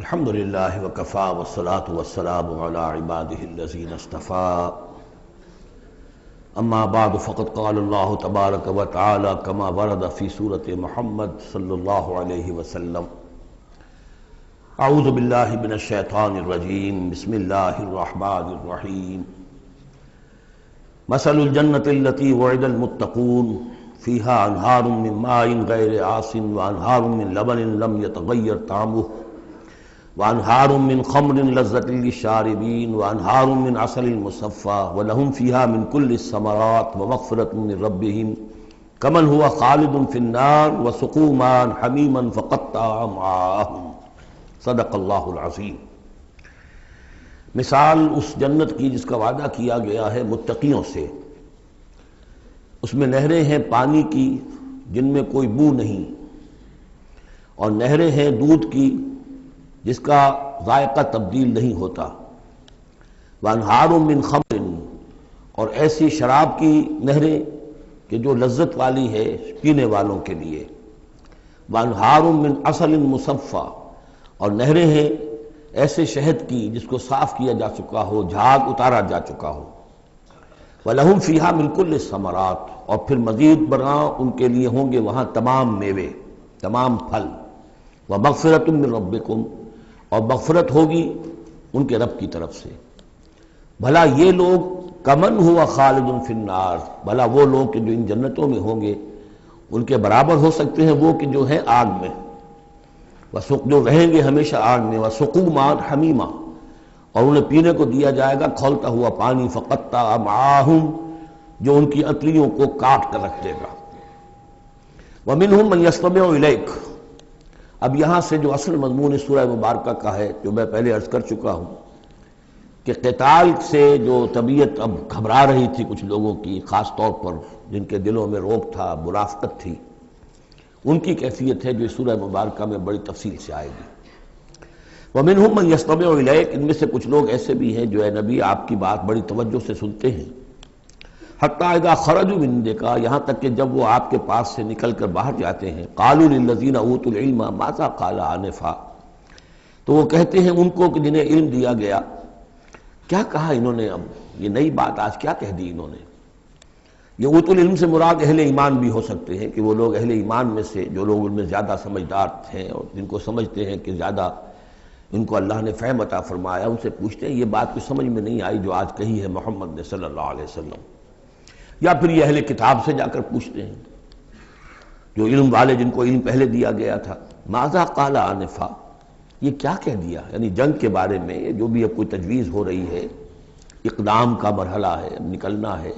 الحمد للہ وکفا والصلاة والسلام علی عباده الذین اصطفى اما بعد فقد قال اللہ تبارک وتعالی کما ورد فی سورۃ محمد صلی اللہ علیہ وسلم اعوذ باللہ من الشیطان الرجیم بسم اللہ الرحمن الرحیم مثل الجنة التي وعد المتقون فيها انہار من ماء غیر آسن وانہار من لبن لم يتغیر طعمه وانہار من خمر لذۃ للشاربین وانہار من عسل مصفى ولهم فيها من كل الثمرات ومغفرة من ربهم كمن هو خالد في النار وسقوا ماء حمیما فقطع امعاءهم صدق اللہ العظیم۔ مثال اس جنت کی جس کا وعدہ کیا گیا ہے متقیوں سے، اس میں نہریں ہیں پانی کی جن میں کوئی بو نہیں، اور نہریں ہیں دودھ کی جس کا ذائقہ تبدیل نہیں ہوتا، وانہار من خمر، اور ایسی شراب کی نہریں کہ جو لذت والی ہے پینے والوں کے لیے، وانہار من عسل مصفى، اور نہریں ہیں ایسے شہد کی جس کو صاف کیا جا چکا ہو، جھاگ اتارا جا چکا ہو، وَلَهُمْ فِيهَا مِنْ كُلِّ الثَّمَرَاتِ، اور پھر مزید برآں ان کے لیے ہوں گے وہاں تمام میوے، تمام پھل، وَمَغْفِرَةٌ مِّن رَبِّكُمْ، اور مغفرت ہوگی ان کے رب کی طرف سے۔ بھلا یہ لوگ کمن ہوا خالد فی النار، بھلا وہ لوگ کہ جو ان جنتوں میں ہوں گے ان کے برابر ہو سکتے ہیں وہ کہ جو ہیں آگ میں، جو رہیں گے ہمیشہ آگ میں، وسقوا ماء حمیما، اور انہیں پینے کو دیا جائے گا کھولتا ہوا پانی، فقطع امعاءہم، جو ان کی انتڑیوں کو کاٹ کر رکھ دے گا۔ ومنہم من یستمع الیک، اب یہاں سے جو اصل مضمون اس سورہ مبارکہ کا ہے، جو میں پہلے عرض کر چکا ہوں کہ قتال سے جو طبیعت اب گھبرا رہی تھی کچھ لوگوں کی، خاص طور پر جن کے دلوں میں روک تھا، منافقت تھی، ان کی کیفیت ہے جو اس سورہ مبارکہ میں بڑی تفصیل سے آئے گی۔ وَمِنْهُمْ مَنْ يَسْتَمِعُ إِلَيْكَ، ان میں سے کچھ لوگ ایسے بھی ہیں جو اے نبی آپ کی بات بڑی توجہ سے سنتے ہیں، حَتَّى إِذَا خَرَجُوا مِنْ عِنْدِكَ، یہاں تک کہ جب وہ آپ کے پاس سے نکل کر باہر جاتے ہیں، قَالُوا لِلَّذِينَ أُوتُوا الْعِلْمَ مَاذَا قَالَ آنِفًا، تو وہ کہتے ہیں ان کو کہ جنہیں علم دیا گیا، کیا کہا انہوں نے، اب یہ نئی بات آج کیا کہہ دی انہوں نے۔ یہ اوت العلم سے مراد اہل ایمان بھی ہو سکتے ہیں کہ وہ لوگ اہل ایمان میں سے جو لوگ ان میں زیادہ سمجھدار ہیں اور جن کو سمجھتے ہیں کہ زیادہ ان کو اللہ نے فہم عطا فرمایا، ان سے پوچھتے ہیں یہ بات کچھ سمجھ میں نہیں آئی جو آج کہی ہے محمد نے صلی اللہ علیہ وسلم، یا پھر یہ اہل کتاب سے جا کر پوچھتے ہیں جو علم والے جن کو علم پہلے دیا گیا تھا، ماذا قال آنفا، یہ کیا کہہ دیا، یعنی جنگ کے بارے میں جو بھی اب کوئی تجویز ہو رہی ہے، اقدام کا مرحلہ ہے، نکلنا ہے،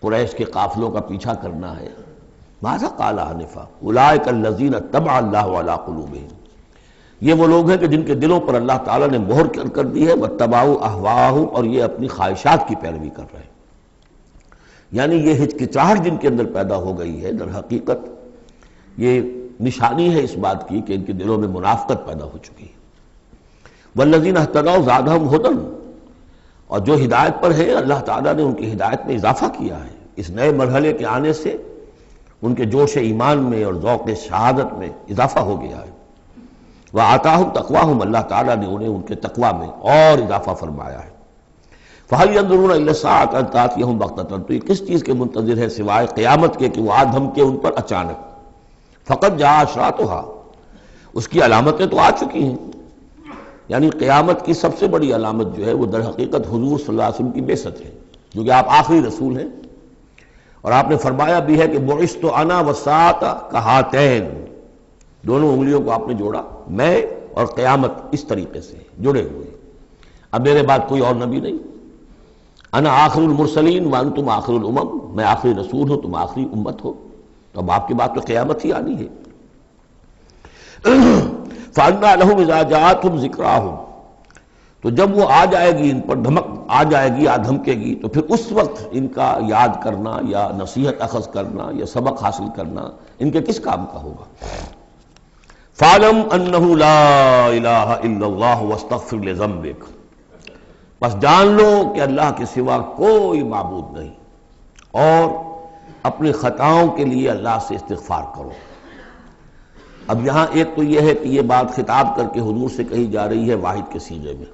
قریش کے قافلوں کا پیچھا کرنا ہے، ماذا قال آنفا اولئک الذین طبع اللہ علی قلوبہم، یہ وہ لوگ ہیں کہ جن کے دلوں پر اللہ تعالیٰ نے مہر کر دی ہے، واتبعوا اہواءہم، اور یہ اپنی خواہشات کی پیروی کر رہے ہیں، یعنی یہ ہچکچاہٹ جن کے اندر پیدا ہو گئی ہے، در حقیقت یہ نشانی ہے اس بات کی کہ ان کے دلوں میں منافقت پیدا ہو چکی ہے۔ والذین اہتدوا زادہم ھدی، اور جو ہدایت پر ہے اللہ تعالیٰ نے ان کی ہدایت میں اضافہ کیا ہے، اس نئے مرحلے کے آنے سے ان کے جوش ایمان میں اور ذوق شہادت میں اضافہ ہو گیا ہے۔ وآتاہم تقواہم، اللہ تعالیٰ نے انہیں ان کے تقوی میں اور اضافہ فرمایا ہے۔ فَهَلْ يَنظُرُونَ إِلَّا السَّاعَةَ أَن تَأْتِيَهُم بَغْتَةً، تو یہ کس چیز کے منتظر ہے سوائے قیامت کے کہ وہ آ دھمکے ان پر اچانک۔ فَقَدْ جَاءَ أَشْرَاطُهَا، اس کی علامتیں تو آ چکی ہیں، یعنی قیامت کی سب سے بڑی علامت جو ہے وہ در حقیقت حضور صلی اللہ علیہ وسلم کی بعثت ہے، کیونکہ آپ آخری رسول ہیں، اور آپ نے فرمایا بھی ہے کہ بعثت انا والساعۃ کہاتین، دونوں انگلیوں کو آپ نے جوڑا، میں اور قیامت اس طریقے سے جڑے ہوئے، اب میرے بعد کوئی اور نبی نہیں، انا آخر المرسلین وانتم آخر الامم، میں آخری رسول ہوں، تم آخری امت ہو، تو اب آپ کی بات تو قیامت ہی آنی ہے۔ فَأَنَّىٰ لَهُمْ إِذَا جَاءَتْهُمْ ذِكْرَاهُمْ، تو جب وہ آ جائے گی ان پر، دھمک آ جائے گی، آ دھمکے گی، تو پھر اس وقت ان کا یاد کرنا یا نصیحت اخذ کرنا یا سبق حاصل کرنا ان کے کس کام کا ہوگا۔ فَاعْلَمْ أَنَّهُ لَا إِلَٰهَ إِلَّا اللَّهُ وَاسْتَغْفِرْ لِذَنبِكَ، بس جان لو کہ اللہ کے سوا کوئی معبود نہیں، اور اپنی خطاؤں کے لیے اللہ سے استغفار کرو۔ اب یہاں ایک تو یہ ہے کہ یہ بات خطاب کر کے حضور سے کہی جا رہی ہے واحد کے سیغے میں،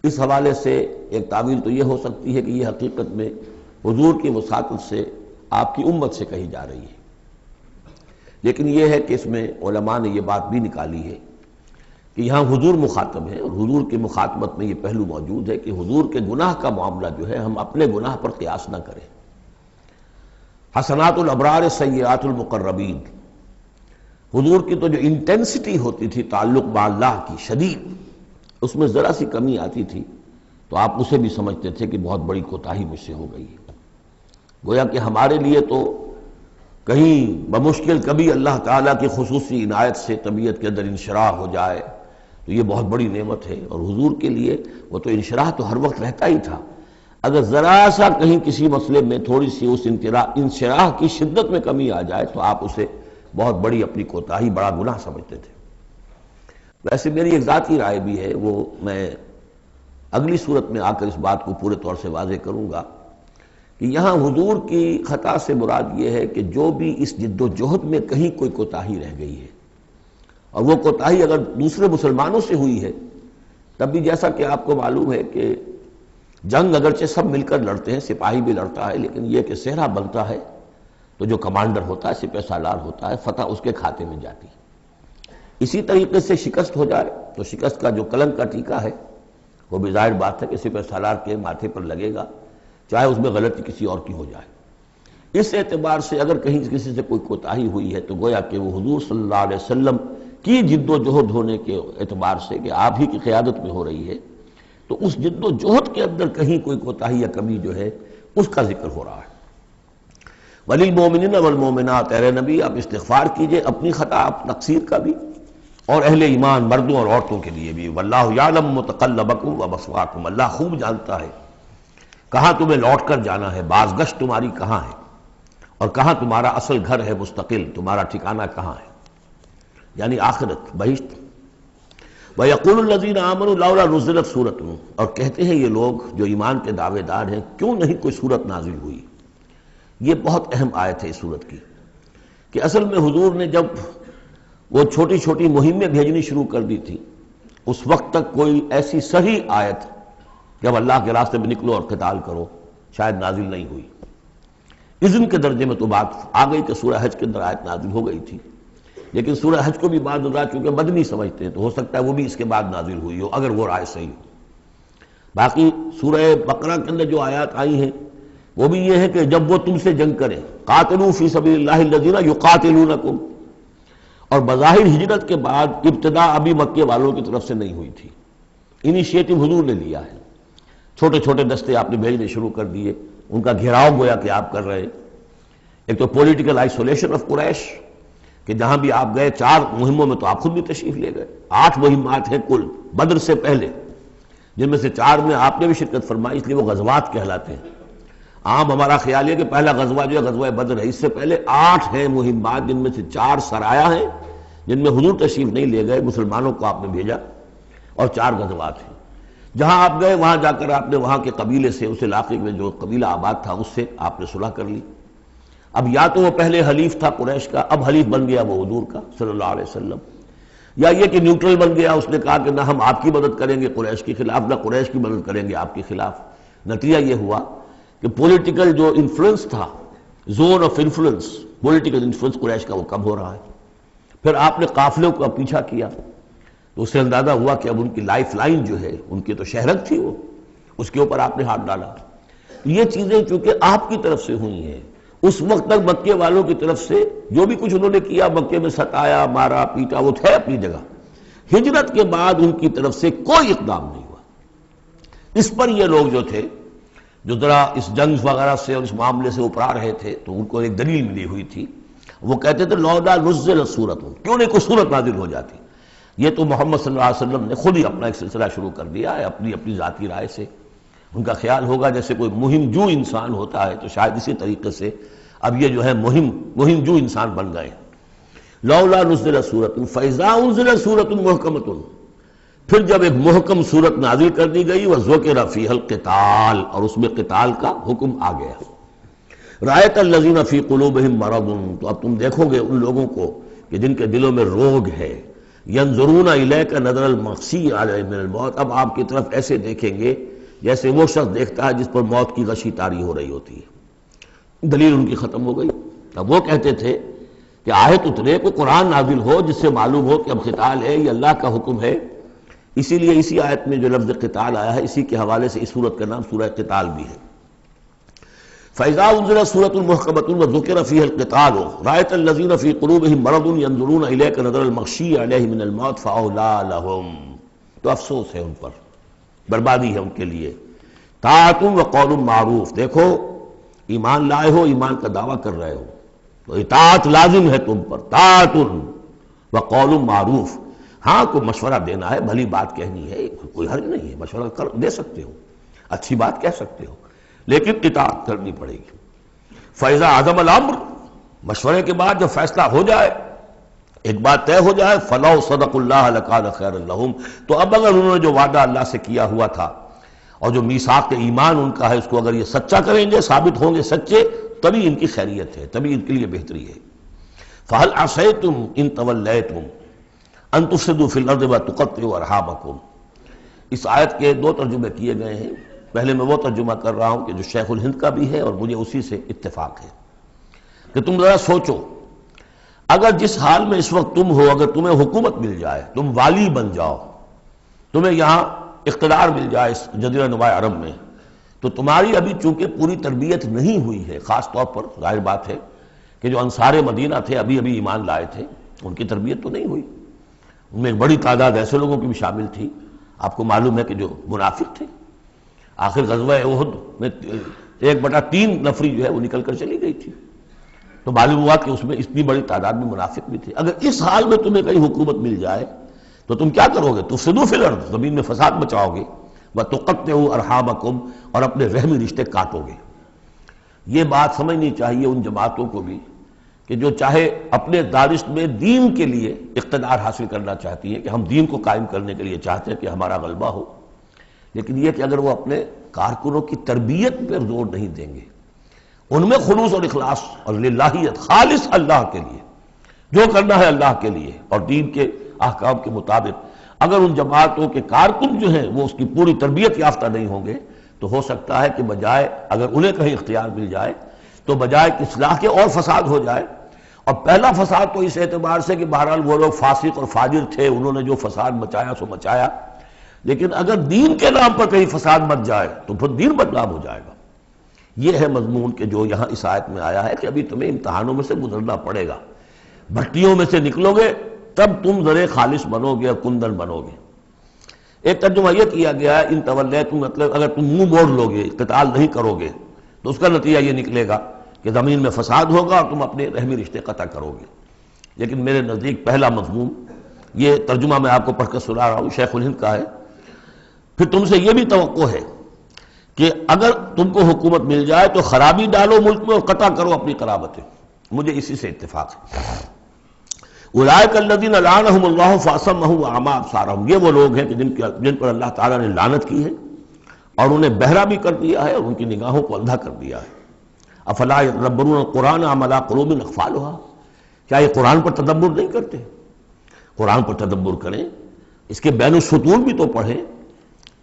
اس حوالے سے ایک تعویل تو یہ ہو سکتی ہے کہ یہ حقیقت میں حضور کی وساطت سے آپ کی امت سے کہی جا رہی ہے، لیکن یہ ہے کہ اس میں علماء نے یہ بات بھی نکالی ہے کہ یہاں حضور مخاطب ہے، اور حضور کی مخاطبت میں یہ پہلو موجود ہے کہ حضور کے گناہ کا معاملہ جو ہے ہم اپنے گناہ پر قیاس نہ کریں۔ حسنات الابرار سیئات المقربین، حضور کی تو جو انٹینسٹی ہوتی تھی تعلق با اللہ کی شدید، اس میں ذرا سی کمی آتی تھی تو آپ اسے بھی سمجھتے تھے کہ بہت بڑی کوتاہی مجھ سے ہو گئی ہے۔ گویا کہ ہمارے لیے تو کہیں بمشکل کبھی اللہ تعالیٰ کی خصوصی عنایت سے طبیعت کے اندر انشراح ہو جائے تو یہ بہت بڑی نعمت ہے، اور حضور کے لیے وہ تو انشراح تو ہر وقت رہتا ہی تھا۔ اگر ذرا سا کہیں کسی مسئلے میں تھوڑی سی اس انشراح کی شدت میں کمی آ جائے تو آپ اسے بہت بڑی اپنی کوتاہی، بڑا گناہ سمجھتے تھے۔ ویسے میری ایک ذاتی رائے بھی ہے، وہ میں اگلی صورت میں آ کر اس بات کو پورے طور سے واضح کروں گا کہ یہاں حضور کی خطا سے مراد یہ ہے کہ جو بھی اس جد و جہد میں کہیں کوئی کوتاہی رہ گئی ہے، اور وہ کوتاہی اگر دوسرے مسلمانوں سے ہوئی ہے تب بھی جیسا کہ آپ کو معلوم ہے کہ جنگ اگرچہ سب مل کر لڑتے ہیں، سپاہی بھی لڑتا ہے، لیکن یہ کہ صحرا بنتا ہے تو جو کمانڈر ہوتا ہے، سپہ سالار ہوتا ہے، فتح اس کے کھاتے میں جاتی ہے۔ اسی طریقے سے شکست ہو جائے تو شکست کا جو کلنک کا ٹیکہ ہے وہ بھی ظاہر بات ہے کہ سپہ سالار کے ماتھے پر لگے گا، چاہے اس میں غلطی کسی اور کی ہو جائے۔ اس اعتبار سے اگر کہیں کسی سے کوئی کوتاہی ہوئی ہے تو گویا کہ وہ حضور صلی اللہ علیہ وسلم کی جد و جہد ہونے کے اعتبار سے کہ آپ ہی کی قیادت میں ہو رہی ہے، تو اس جد و جہد کے اندر کہیں کوئی کوتاہی یا کمی جو ہے اس کا ذکر ہو رہا ہے۔ وَلِلْمُؤْمِنِينَ وَالْمُؤْمِنَاتِ، اے نبی آپ استغفار کیجئے اپنی خطا، آپ تقصیر کا بھی، اور اہل ایمان مردوں اور عورتوں کے لیے بھی۔ وَاللَّهُ يَعْلَمُ مُتَقَلَّبَكُمْ وَمَثْوَاكُمْ، اللہ خوب جانتا ہے کہاں تمہیں لوٹ کر جانا ہے، بازگشت تمہاری کہاں ہے، اور کہاں تمہارا اصل گھر ہے مستقل، تمہارا ٹھکانہ کہاں ہے، یعنی آخرت، بہشت۔ وَيَقُولُ الَّذِينَ آمَنُوا لَوْلَا نُزِّلَتْ سُورَةٌ، اور کہتے ہیں یہ لوگ جو ایمان کے دعوے دار ہیں کیوں نہیں کوئی سورت نازل ہوئی۔ یہ بہت اہم آیت ہے اس سورت کی، کہ اصل میں حضور نے جب وہ چھوٹی چھوٹی مہمیں بھیجنی شروع کر دی تھی، اس وقت تک کوئی ایسی صحیح آیت کہ اب اللہ کے راستے میں نکلو اور قتال کرو شاید نازل نہیں ہوئی۔ اذن کے درجے میں تو بات آ گئی کہ سورہ حج کے اندر آیت نازل ہو گئی تھی، لیکن سورہ حج کو بھی بعض حضرات چونکہ مدنی سمجھتے ہیں تو ہو سکتا ہے وہ بھی اس کے بعد نازل ہوئی ہو اگر وہ رائے صحیح ہو۔ باقی سورہ بقرہ کے اندر جو آیات آئی ہیں وہ بھی یہ ہے کہ جب وہ تم سے جنگ کریں، قاتلوا فی سبیل اللہ الذین یقاتلونکم، اور بظاہر ہجرت کے بعد ابتدا ابھی مکے والوں کی طرف سے نہیں ہوئی تھی، انیشیٹو حضور نے لیا ہے، چھوٹے چھوٹے دستے آپ نے بھیجنے شروع کر دیے، ان کا گھیراؤ گویا کہ آپ کر رہے۔ ایک تو پولیٹیکل آئسولیشن آف قریش، کہ جہاں بھی آپ گئے 4 مہموں میں تو آپ خود بھی تشریف لے گئے، 8 مہمات ہیں کل بدر سے پہلے، جن میں سے 4 میں آپ نے بھی شرکت فرمائی، اس لیے وہ غزوات کہلاتے ہیں۔ عام ہمارا خیال ہے کہ پہلا غزوہ جو ہے غزوہ بدر ہے، اس سے پہلے 8 ہیں مہمات، جن میں سے 4 سرایا ہیں جن میں حضور تشریف نہیں لے گئے، مسلمانوں کو آپ نے بھیجا، اور 4 غزوات ہیں۔ جہاں آپ گئے وہاں جا کر آپ نے وہاں کے قبیلے سے، اس علاقے میں جو قبیلہ آباد تھا اس سے آپ نے صلح کر لی۔ اب یا تو وہ پہلے حلیف تھا قریش کا، اب حلیف بن گیا وہ حضور کا صلی اللہ علیہ وسلم، یا یہ کہ نیوٹرل بن گیا، اس نے کہا کہ نہ ہم آپ کی مدد کریں گے قریش کے خلاف، نہ قریش کی مدد کریں گے آپ کے خلاف۔ نتیجہ یہ ہوا کہ پولیٹیکل جو انفلوئنس تھا، zone of influence, political influence Quraish کا وہ کم ہو رہا ہے۔ پھر آپ نے قافلوں کا پیچھا کیا تو اس سے اندازہ ہوا کہ اب ان کی لائف لائن جو ہے، ان کی تو شہرت تھی وہ، اس کے اوپر آپ نے ہاتھ ڈالا۔ یہ چیزیں چونکہ آپ کی طرف سے ہوئی ہیں، اس وقت تک مکے والوں کی طرف سے جو بھی کچھ انہوں نے کیا، مکے میں ستایا، مارا پیٹا، وہ تھے اپنی جگہ۔ ہجرت کے بعد ان کی طرف سے کوئی اقدام نہیں ہوا۔ اس پر یہ لوگ جو تھے، جو ذرا اس جنگ وغیرہ سے اور اس معاملے سے اپرا رہے تھے، تو ان کو ایک دلیل ملی ہوئی تھی، وہ کہتے تھے لولا نزلت سورۃ، کیوں نہیں کوئی سورت نازل ہو جاتی۔ یہ تو محمد صلی اللہ علیہ وسلم نے خود ہی اپنا ایک سلسلہ شروع کر دیا ہے اپنی ذاتی رائے سے۔ ان کا خیال ہوگا جیسے کوئی مہم جو انسان ہوتا ہے، تو شاید اسی طریقے سے اب یہ جو ہے مہم جو انسان بن گئے۔ لولا نزلت سورۃ فاذا انزلت سورۃ محکمۃ، پھر جب ایک محکم سورت نازل کر دی گئی، وذکر فیہا القتال، اور اس میں قتال کا حکم آ گیا۔ رأیت الذین فی قلوبہم مرض، تو اب تم دیکھو گے ان لوگوں کو کہ جن کے دلوں میں روگ ہے، ینظرون الیک نظر المغشی علیہ من الموت، اب آپ کی طرف ایسے دیکھیں گے جیسے وہ شخص دیکھتا ہے جس پر موت کی غشی طاری ہو رہی ہوتی ہے۔ دلیل ان کی ختم ہو گئی۔ اب وہ کہتے تھے کہ آیت اترے، کو قرآن نازل ہو جس سے معلوم ہو کہ اب قتال ہے، یہ اللہ کا حکم ہے۔ اسی لیے اسی آیت میں جو لفظ قتال آیا ہے، اسی کے حوالے سے اس سورت کا نام سورہ قتال بھی ہے۔ فَإِذَا أُنزِلَتْ سُورَةٌ مُحْكَمَةٌ وَذُكِرَ فِيهَا الْقِتَالُ رَأَيْتَ الَّذِينَ فِي قُلُوبِهِم مَّرَضٌ يَنظُرُونَ إِلَيْكَ نَظَرَ الْمَغْشِيِّ عَلَيْهِ مِنَ الْمَوْتِ فَأَوْلَىٰ لَهُمْ، تو افسوس ہے ان پر، بربادی ہے ان کے لیے۔ طاعۃ وقول معروف، دیکھو ایمان لائے ہو، ایمان کا دعویٰ کر رہے ہو تو اطاعت لازم ہے تم پر، طاعۃ وقول معروف، ہاں کوئی مشورہ دینا ہے، بھلی بات کہنی ہے، کوئی حرج نہیں ہے، مشورہ دے سکتے ہو، اچھی بات کہہ سکتے ہو، لیکن اطاعت کرنی پڑے گی۔ فَإِذَا عَزَمَ الْأَمْرُ، مشورے کے بعد جب فیصلہ ہو جائے، ایک بات طے ہو جائے، فَلَوْ صَدَقُوا اللَّهَ لَكَانَ خَيْرًا لَهُمْ، تو اب اگر انہوں نے جو وعدہ اللہ سے کیا ہوا تھا اور جو میثاق ایمان ان کا ہے، اس کو اگر یہ سچا کریں گے، ثابت ہوں گے سچے، تبھی ان کی خیریت ہے، تبھی ان کے لیے بہتری ہے۔ فَهَلْ عَصَيْتُمْ إِن تَوَلَّيْتُمْ أَن تُفْسِدُوا فِي الْأَرْضِ وَتُقَطِّعُوا أَرْحَامَكُمْ، اس آیت کے دو ترجمے کیے گئے ہیں۔ پہلے میں وہ ترجمہ کر رہا ہوں کہ جو شیخ الہند کا بھی ہے اور مجھے اسی سے اتفاق ہے، کہ تم ذرا سوچو، اگر جس حال میں اس وقت تم ہو، اگر تمہیں حکومت مل جائے، تم والی بن جاؤ، تمہیں یہاں اقتدار مل جائے اس جزیرہ نما عرب میں، تو تمہاری ابھی چونکہ پوری تربیت نہیں ہوئی ہے، خاص طور پر ظاہر بات ہے کہ جو انصار مدینہ تھے، ابھی ایمان لائے تھے، ان کی تربیت تو نہیں ہوئی، ان میں ایک بڑی تعداد ایسے لوگوں کی بھی شامل تھی، آپ کو معلوم ہے کہ جو منافق تھے، آخر غزوہ احد میں 1/3 نفری جو ہے وہ نکل کر چلی گئی تھی، تو معلوم ہوا کہ اس میں اتنی بڑی تعداد میں منافق بھی تھے۔ اگر اس حال میں تمہیں کہیں حکومت مل جائے تو تم کیا کرو گے؟ تفسدوا فی الارض، زمین میں فساد مچاؤ گے، وتقطعوا ارحامکم، اور اپنے رحمی رشتے کاٹو گے۔ یہ بات سمجھنی چاہیے ان جماعتوں کو بھی کہ جو چاہے اپنے دارشت میں دین کے لیے اقتدار حاصل کرنا چاہتی ہیں، کہ ہم دین کو قائم کرنے کے لیے چاہتے ہیں کہ ہمارا غلبہ ہو، لیکن یہ کہ اگر وہ اپنے کارکنوں کی تربیت پر زور نہیں دیں گے، ان میں خلوص اور اخلاص اور للہیت، خالص اللہ کے لیے جو کرنا ہے اللہ کے لیے اور دین کے احکام کے مطابق، اگر ان جماعتوں کے کارکن جو ہیں وہ اس کی پوری تربیت یافتہ نہیں ہوں گے، تو ہو سکتا ہے کہ بجائے اگر انہیں کہیں اختیار مل جائے تو بجائے کہ اصلاح کے اور فساد ہو جائے۔ اور پہلا فساد تو اس اعتبار سے کہ بہرحال وہ لوگ فاسق اور فاجر تھے، انہوں نے جو فساد مچایا سو مچایا، لیکن اگر دین کے نام پر کہیں فساد مچ جائے تو پھر دین بدنام ہو جائے گا۔ یہ ہے مضمون کہ جو یہاں اس آیت میں آیا ہے کہ ابھی تمہیں امتحانوں میں سے گزرنا پڑے گا، بھٹیوں میں سے نکلو گے تب تم ذرے خالص بنو گے اور کندن بنو گے۔ ایک ترجمہ یہ کیا گیا ہے ان تولیتم، مطلب اگر تم منہ موڑ لو گے، قتال نہیں کرو گے، تو اس کا نتیجہ یہ نکلے گا کہ زمین میں فساد ہوگا اور تم اپنے رحمی رشتے قطع کرو گے۔ لیکن میرے نزدیک پہلا مضمون، یہ ترجمہ میں آپ کو پڑھ کر سنا رہا ہوں، شیخ الہند کا ہے۔ پھر تم سے یہ بھی توقع ہے کہ اگر تم کو حکومت مل جائے تو خرابی ڈالو ملک میں اور قطع کرو اپنی قرابتیں، مجھے اسی سے اتفاق ہے۔ اولئک الذین لعنہم اللہ فاصمہم واعمی ابصارہم، یہ وہ لوگ ہیں کہ جن پر اللہ تعالیٰ نے لعنت کی ہے اور انہیں بہرا بھی کر دیا ہے اور ان کی نگاہوں کو اندھا کر دیا ہے۔ افلا یتدبرون القرآن ام علی قلوب اقفالها، کیا یہ قرآن پر تدبر نہیں کرتے؟ قرآن پر تدبر کریں، اس کے بین السطور بھی تو پڑھیں۔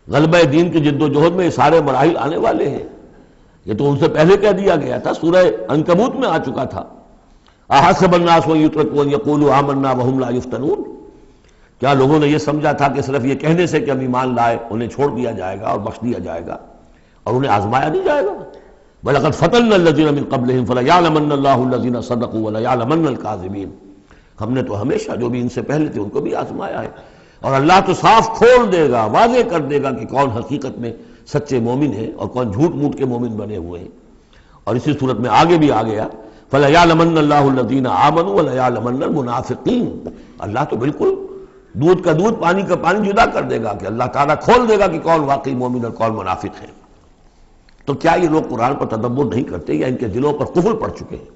غلبہ دین کی جد و جہد میں یہ سارے مراحل آنے والے ہیں، یہ تو ان سے پہلے کہہ دیا گیا تھا، سورہ عنکبوت میں آ چکا تھا۔ احسب الناس ان یترکوا ان یقولوا آمنا وهم لا یفتنون، کیا لوگوں نے یہ سمجھا تھا کہ صرف یہ کہنے سے کہ ہم ایمان لائے انہیں چھوڑ دیا جائے گا اور بخش دیا جائے گا اور انہیں آزمایا نہیں جائے گا؟ وَلَقَدْ فَتَنَّا الَّذِينَ مِن قَبْلِهِمْ فَلَيَعْلَمَنَّ اللَّهُ الَّذِينَ صَدَقُوا وَلَيَعْلَمَنَّ الْكَاذِبِينَ، ہم نے تو ہمیشہ جو بھی ان سے پہلے تھے ان کو بھی آزمایا ہے، اور اللہ تو صاف کھول دے گا، واضح کر دے گا کہ کون حقیقت میں سچے مومن ہیں اور کون جھوٹ موٹ کے مومن بنے ہوئے ہیں۔ اور اسی صورت میں آگے بھی آ گیا فَلَيَعْلَمَنَّ اللَّهُ الَّذِينَ آمَنُوا وَلَيَعْلَمَنَّ الْمُنَافِقِينَ، اللہ تو بالکل دودھ کا دودھ پانی کا پانی جدا کر دے گا کہ اللہ تعالیٰ کھول دے گا کہ کون واقعی مومن اور کون منافق ہے۔ تو کیا یہ لوگ قرآن پر تدبر نہیں کرتے یا ان کے دلوں پر قفل پڑ چکے ہیں؟